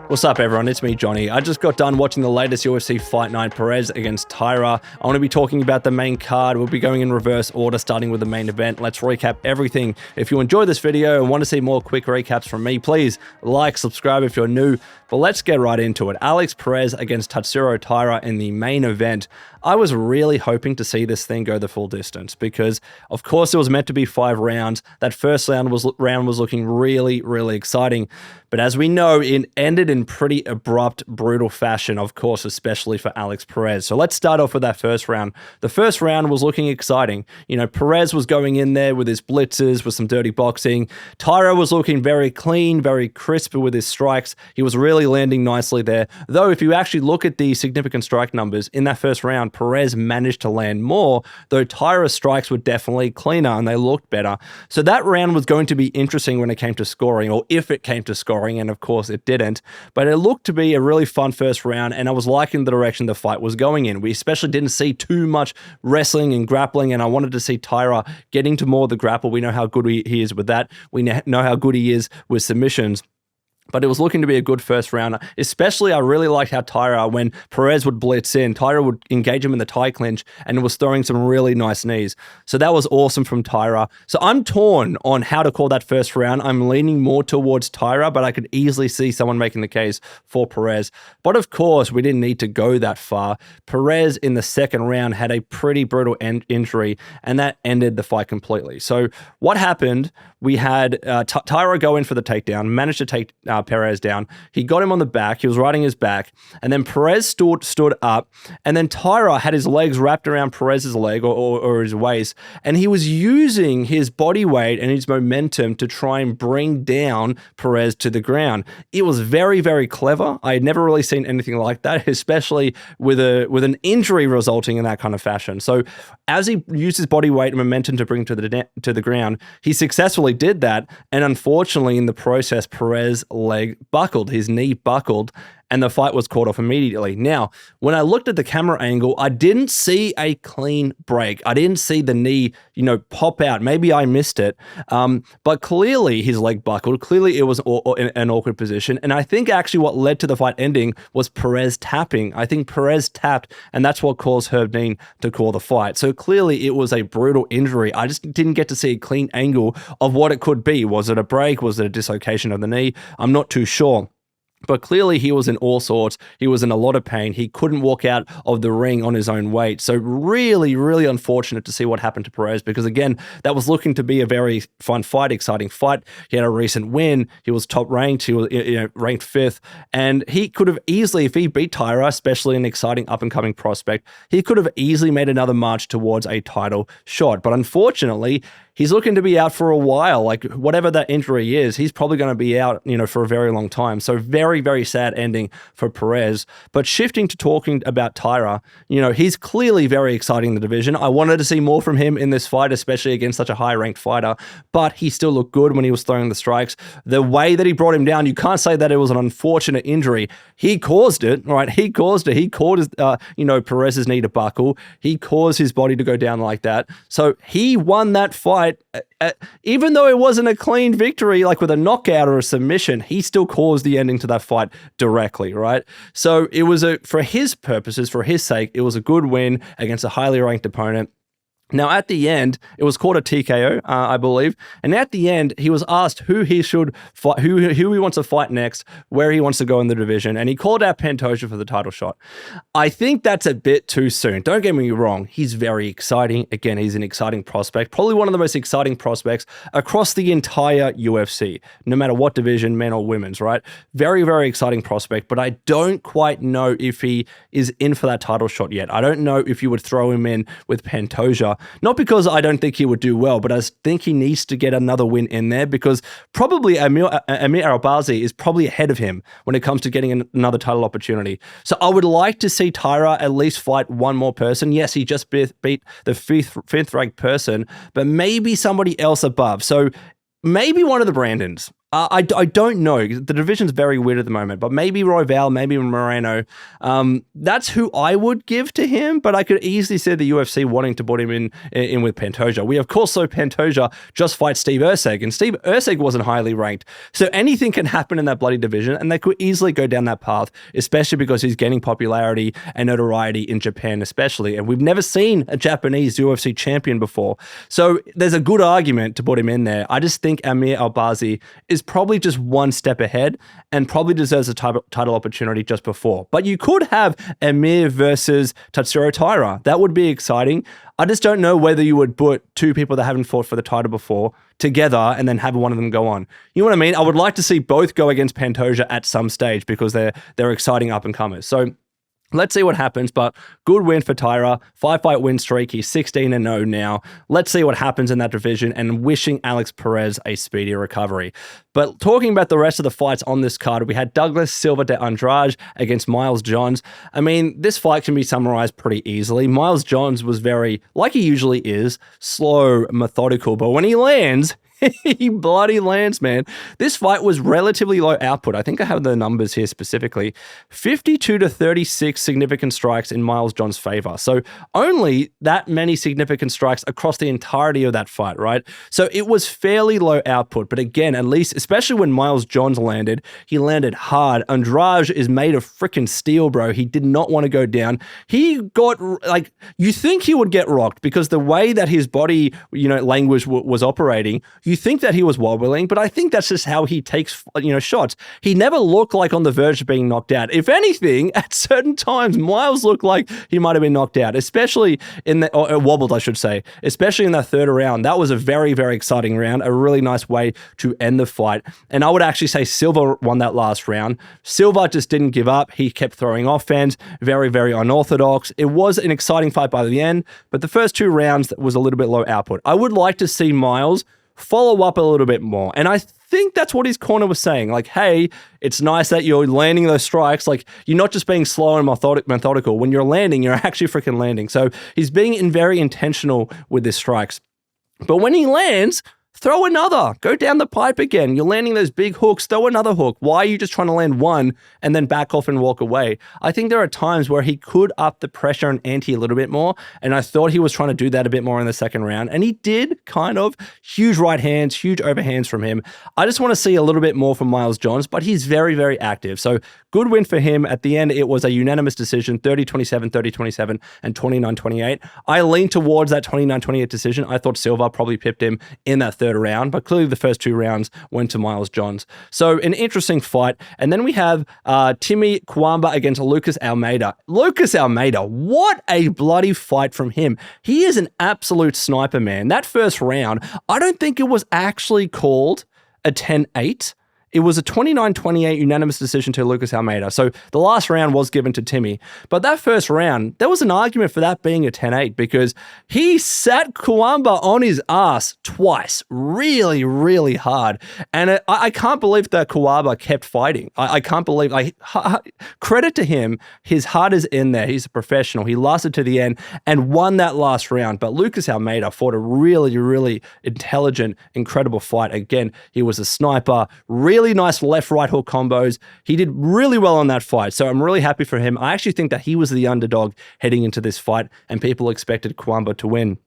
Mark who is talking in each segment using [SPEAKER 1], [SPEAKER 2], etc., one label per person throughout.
[SPEAKER 1] What's up, everyone? It's me, Johnny. I just got done watching the latest UFC Fight Night, Perez against Taira. I want to be talking about the main card. We'll be going in reverse order, starting with the main event. Let's recap everything. If you enjoyed this video and want to see more quick recaps from me, please like, subscribe if you're new. But let's get right into it. Alex Perez against Tatsuro Taira in the main event. I was really hoping to see this thing go the full distance because, of course, it was meant to be 5 rounds. That first round was looking really, really exciting. But as we know, it ended in pretty abrupt, brutal fashion, of course, especially for Alex Perez. So let's start off with that first round. The first round was looking exciting. You know, Perez was going in there with his blitzes, with some dirty boxing. Taira was looking very clean, very crisp with his strikes. He was really landing nicely there. Though, if you actually look at the significant strike numbers in that first round, Perez managed to land more, though Taira's strikes were definitely cleaner and they looked better. So that round was going to be interesting when it came to scoring, or if it came to scoring, and of course it didn't. But it looked to be a really fun first round, and I was liking the direction the fight was going in. We especially didn't see too much wrestling and grappling, and I wanted to see Taira getting to more of the grapple. We know how good he is with that. We know how good he is with submissions. But it was looking to be a good first round. Especially, I really liked how Taira, when Perez would blitz in, Taira would engage him in the tie clinch and was throwing some really nice knees. So that was awesome from Taira. So I'm torn on how to call that first round. I'm leaning more towards Taira, but I could easily see someone making the case for Perez. But of course, we didn't need to go that far. Perez in the second round had a pretty brutal injury, and that ended the fight completely. So what happened? We had Taira go in for the takedown, managed to take Perez down. He got him on the back. He was riding his back. And then Perez stood up. And then Taira had his legs wrapped around Perez's leg or his waist. And he was using his body weight and his momentum to try and bring down Perez to the ground. It was very, very clever. I had never really seen anything like that, especially with an injury resulting in that kind of fashion. So as he used his body weight and momentum to bring to the ground, he successfully did that. And unfortunately, in the process, Perez leg buckled, his knee buckled, and the fight was called off immediately. Now, when I looked at the camera angle, I didn't see a clean break. I didn't see the knee, pop out. Maybe I missed it. But clearly his leg buckled. Clearly it was in an awkward position. And I think actually what led to the fight ending was Perez tapping. I think Perez tapped, and that's what caused Herb Dean to call the fight. So clearly it was a brutal injury. I just didn't get to see a clean angle of what it could be. Was it a break? Was it a dislocation of the knee? I'm not too sure. But clearly he was in all sorts. He was in a lot of pain. He couldn't walk out of the ring on his own weight. So really, really unfortunate to see what happened to Perez because, again, that was looking to be a very fun fight, exciting fight. He had a recent win. He was top ranked. He was ranked 5th. And he could have easily, if he beat Taira, especially an exciting up-and-coming prospect, he could have easily made another march towards a title shot. But unfortunately, he's looking to be out for a while. Like, whatever that injury is, he's probably going to be out, for a very long time. So very, very sad ending for Perez. But shifting to talking about Taira, he's clearly very exciting in the division. I wanted to see more from him in this fight, especially against such a high-ranked fighter. But he still looked good when he was throwing the strikes. The way that he brought him down, you can't say that it was an unfortunate injury. He caused it, right? He caused it. He caused, Perez's knee to buckle. He caused his body to go down like that. So he won that fight. Even though it wasn't a clean victory, like with a knockout or a submission, he still caused the ending to that fight directly, right? So it was for his purposes, for his sake, it was a good win against a highly ranked opponent. Now, at the end, it was called a TKO, I believe. And at the end, he was asked who he should fight, who he wants to fight next, where he wants to go in the division. And he called out Pantoja for the title shot. I think that's a bit too soon. Don't get me wrong. He's very exciting. Again, he's an exciting prospect. Probably one of the most exciting prospects across the entire UFC, no matter what division, men or women's, right? Very, very exciting prospect. But I don't quite know if he is in for that title shot yet. I don't know if you would throw him in with Pantoja. Not because I don't think he would do well, but I think he needs to get another win in there because probably Amir Albazi is probably ahead of him when it comes to getting another title opportunity. So I would like to see Taira at least fight one more person. Yes, he just beat the fifth ranked person, but maybe somebody else above. So maybe one of the Brandons. I don't know. The division's very weird at the moment, but maybe Royval, maybe Moreno. That's who I would give to him, but I could easily see the UFC wanting to put him in with Pantoja. We, of course, saw Pantoja just fight Steve Erceg, and Steve Erceg wasn't highly ranked. So anything can happen in that bloody division, and they could easily go down that path, especially because he's gaining popularity and notoriety in Japan especially, and we've never seen a Japanese UFC champion before. So there's a good argument to put him in there. I just think Amir Albazi is probably just one step ahead and probably deserves a title opportunity just before. But you could have Amir versus Tatsuro Taira. That would be exciting. I just don't know whether you would put two people that haven't fought for the title before together and then have one of them go on. You know what I mean? I would like to see both go against Pantoja at some stage because they're exciting up-and-comers. So let's see what happens, but good win for Taira. 5-fight win streak. He's 16-0 now. Let's see what happens in that division, and wishing Alex Perez a speedy recovery. But talking about the rest of the fights on this card, we had Douglas Silva de Andrade against Miles Johns. I mean, this fight can be summarized pretty easily. Miles Johns was very, like he usually is, slow, methodical, but when he lands, he bloody lands, man. This fight was relatively low output. I think I have the numbers here specifically. 52-36 significant strikes in Miles Johns' favor. So only that many significant strikes across the entirety of that fight, right? So it was fairly low output. But again, at least, especially when Miles Johns landed, he landed hard. Andrade is made of freaking steel, bro. He did not want to go down. He got, like, you think he would get rocked because the way that his body, language was operating, you think that he was wobbling, but I think that's just how he takes, shots. He never looked like on the verge of being knocked out. If anything, at certain times, Miles looked like he might have been knocked out, especially or wobbled, I should say, especially in that third round. That was a very, very exciting round, a really nice way to end the fight. And I would actually say Silva won that last round. Silva just didn't give up. He kept throwing offense, very, very unorthodox. It was an exciting fight by the end, but the first two rounds was a little bit low output. I would like to see Miles follow up a little bit more. And I think that's what his corner was saying. Like, hey, it's nice that you're landing those strikes. Like, you're not just being slow and methodical. When you're landing, you're actually freaking landing. So he's being very intentional with his strikes. But when he lands, throw another. Go down the pipe again. You're landing those big hooks. Throw another hook. Why are you just trying to land one and then back off and walk away? I think there are times where he could up the pressure and ante a little bit more, and I thought he was trying to do that a bit more in the second round, and he did, kind of. Huge right hands, huge overhands from him. I just want to see a little bit more from Miles Johns, but he's very, very active. So good win for him. At the end, it was a unanimous decision, 30-27, 30-27, and 29-28. I leaned towards that 29-28 decision. I thought Silva probably pipped him in that third round, but clearly the first two rounds went to Miles Johns. So an interesting fight. And then we have Timmy Cuamba against Lucas Almeida. Lucas Almeida, what a bloody fight from him. He is an absolute sniper, man. That first round, I don't think it was actually called a 10-8. It was a 29-28 unanimous decision to Lucas Almeida. So the last round was given to Timmy. But that first round, there was an argument for that being a 10-8 because he sat Cuamba on his ass twice, really, really hard. And I can't believe that Cuamba kept fighting. I can't believe, credit to him, his heart is in there. He's a professional. He lasted to the end and won that last round. But Lucas Almeida fought a really, really intelligent, incredible fight. Again, he was a sniper, really nice left-right hook combos. He did really well on that fight, so I'm really happy for him. I actually think that he was the underdog heading into this fight, and people expected Cuamba to win.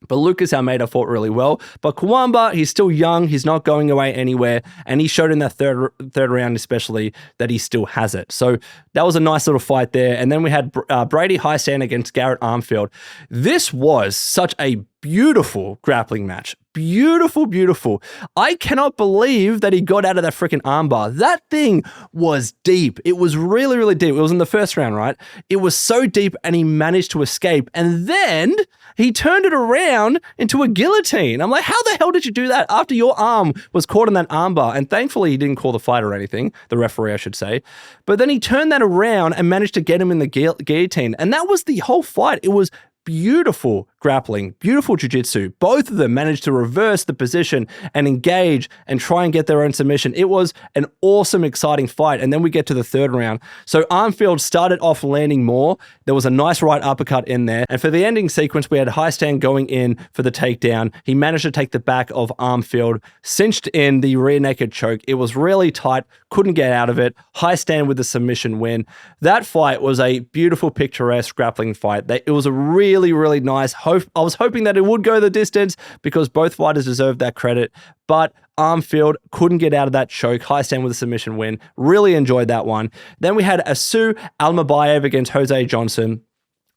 [SPEAKER 1] But Lucas Almeida fought really well. But Cuamba, he's still young. He's not going away anywhere. And he showed in that third round especially that he still has it. So that was a nice little fight there. And then we had Brady Hiestand against Garrett Armfield. This was such a beautiful grappling match. Beautiful, beautiful. I cannot believe that he got out of that freaking armbar. That thing was deep. It was really, really deep. It was in the first round, right? It was so deep and he managed to escape. And then he turned it around into a guillotine. I'm like, how the hell did you do that after your arm was caught in that armbar? And thankfully he didn't call the fight or anything, the referee, I should say. But then he turned that around and managed to get him in the guillotine. And that was the whole fight. It was beautiful grappling, beautiful jiu-jitsu. Both of them managed to reverse the position and engage and try and get their own submission. It was an awesome, exciting fight. And then we get to the third round. So Armfield started off landing more. There was a nice right uppercut in there. And for the ending sequence, we had Hiestand going in for the takedown. He managed to take the back of Armfield, cinched in the rear naked choke. It was really tight, couldn't get out of it. Hiestand with the submission win. That fight was a beautiful, picturesque grappling fight. It was a really, really nice. I was hoping that it would go the distance because both fighters deserved that credit, but Armfield couldn't get out of that choke. Hiestand with a submission win. Really enjoyed that one. Then we had Assu Almabayev against Jose Johnson.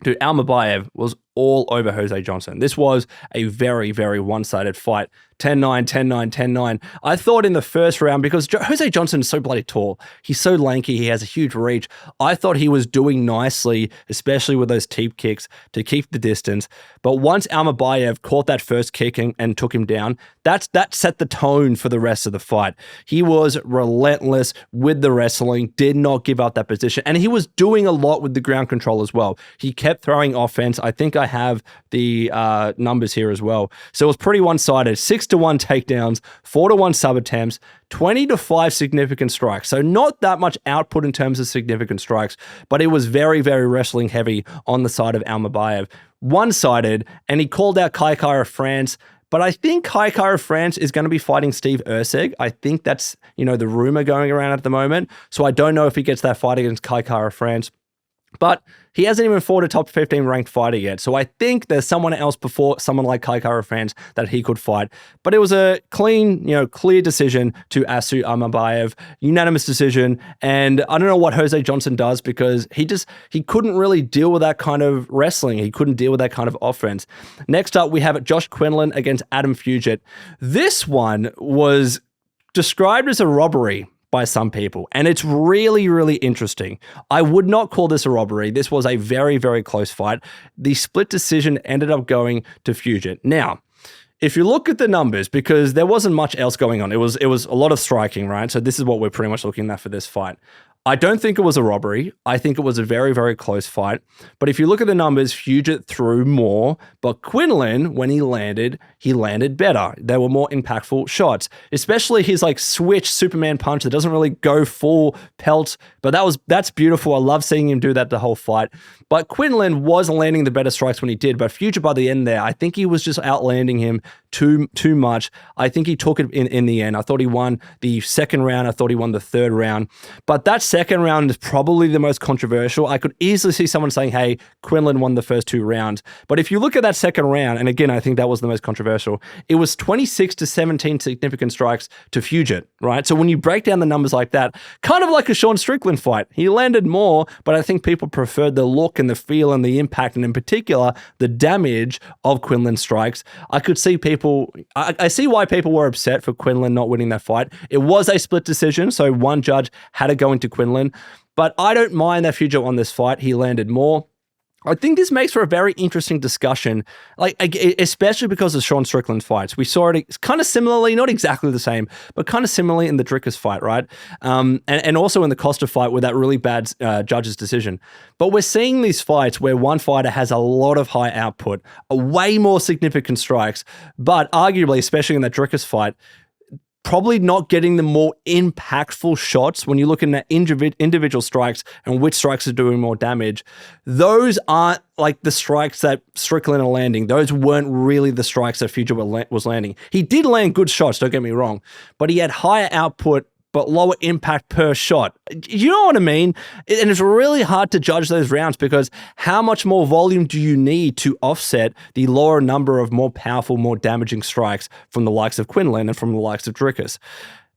[SPEAKER 1] Dude, Almabayev was all over Jose Johnson. This was a very, very one-sided fight. 10-9, 10-9, 10-9. I thought in the first round, because Jose Johnson is so bloody tall, he's so lanky, he has a huge reach. I thought he was doing nicely, especially with those teep kicks to keep the distance. But once Almabayev caught that first kick and took him down, that set the tone for the rest of the fight. He was relentless with the wrestling, did not give up that position, and he was doing a lot with the ground control as well. He kept throwing offense. I think I have the numbers here as well. So it was pretty one-sided. 6-1 takedowns, 4-1 sub attempts, 20-5 significant strikes. So not that much output in terms of significant strikes, but it was very, very wrestling heavy on the side of Almabayev. One-sided, and he called out Kai Kara France. But I think Kai Kara France is going to be fighting Steve Erceg. I think that's, the rumor going around at the moment. So I don't know if he gets that fight against Kai Kara France. But he hasn't even fought a top 15 ranked fighter yet. So I think there's someone else before someone like Kai Kara France that he could fight. But it was a clean, clear decision to Assu Almabayev, unanimous decision. And I don't know what Jose Johnson does because he couldn't really deal with that kind of wrestling. He couldn't deal with that kind of offense. Next up, we have Josh Quinlan against Adam Fugitt. This one was described as a robbery by some people. And it's really, really interesting. I would not call this a robbery. This was a very, very close fight. The split decision ended up going to Fugitt. Now, if you look at the numbers, because there wasn't much else going on, it was a lot of striking, right? So this is what we're pretty much looking at for this fight. I don't think it was a robbery. I think it was a very, very close fight. But if you look at the numbers, Fugitt threw more, but Quinlan, when he landed better. There were more impactful shots, especially his switch Superman punch that doesn't really go full pelt, but that's beautiful. I love seeing him do that the whole fight. But Quinlan was landing the better strikes when he did, but Fugitt by the end there, I think he was just outlanding him too much. I think he took it in the end. I thought he won the second round. I thought he won the third round. But that second round is probably the most controversial. I could easily see someone saying, hey, Quinlan won the first two rounds. But if you look at that second round, and again, I think that was the most controversial, it was 26-17 significant strikes to Fugitt, right? So when you break down the numbers like that, kind of like a Sean Strickland fight, he landed more, but I think people preferred the look and the feel and the impact, and in particular, the damage of Quinlan's strikes. I could see I see why people were upset for Quinlan not winning that fight. It was a split decision, so one judge had it going to Quinlan, but I don't mind that Fugitt won this fight. He landed more. I think this makes for a very interesting discussion, especially because of Sean Strickland fights. We saw it kind of similarly, not exactly the same, but kind of similarly in the Drickus fight, right? And also in the Costa fight with that really bad judge's decision. But we're seeing these fights where one fighter has a lot of high output, way more significant strikes, but arguably, especially in that Drickus fight, probably not getting the more impactful shots when you're looking at individual strikes and which strikes are doing more damage. Those aren't like the strikes that Strickland are landing. Those weren't really the strikes that Fugitt was landing. He did land good shots, don't get me wrong, but he had higher output but lower impact per shot. You know what I mean? And it's really hard to judge those rounds because how much more volume do you need to offset the lower number of more powerful, more damaging strikes from the likes of Quinlan and from the likes of Drickus?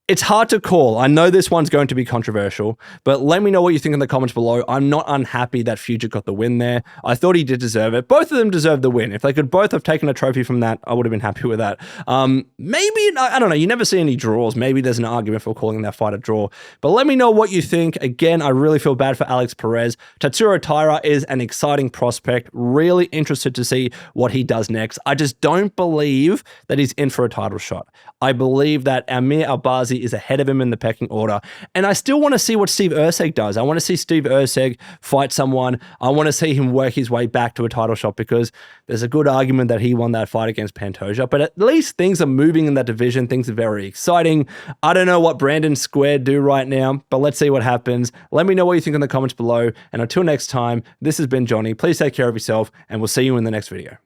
[SPEAKER 1] It's hard to call. I know this one's going to be controversial, but let me know what you think in the comments below. I'm not unhappy that Fugitt got the win there. I thought he did deserve it. Both of them deserved the win. If they could both have taken a trophy from that, I would have been happy with that. Maybe, I don't know, you never see any draws. Maybe there's an argument for calling that fight a draw. But let me know what you think. Again, I really feel bad for Alex Perez. Tatsuro Taira is an exciting prospect. Really interested to see what he does next. I just don't believe that he's in for a title shot. I believe that Amir Albazi Izzy is ahead of him in the pecking order. And I still want to see what Steve Erceg does. I want to see Steve Erceg fight someone. I want to see him work his way back to a title shot because there's a good argument that he won that fight against Pantoja. But at least things are moving in that division. Things are very exciting. I don't know what Brandon Squared do right now, but let's see what happens. Let me know what you think in the comments below. And until next time, this has been Johnny. Please take care of yourself, and we'll see you in the next video.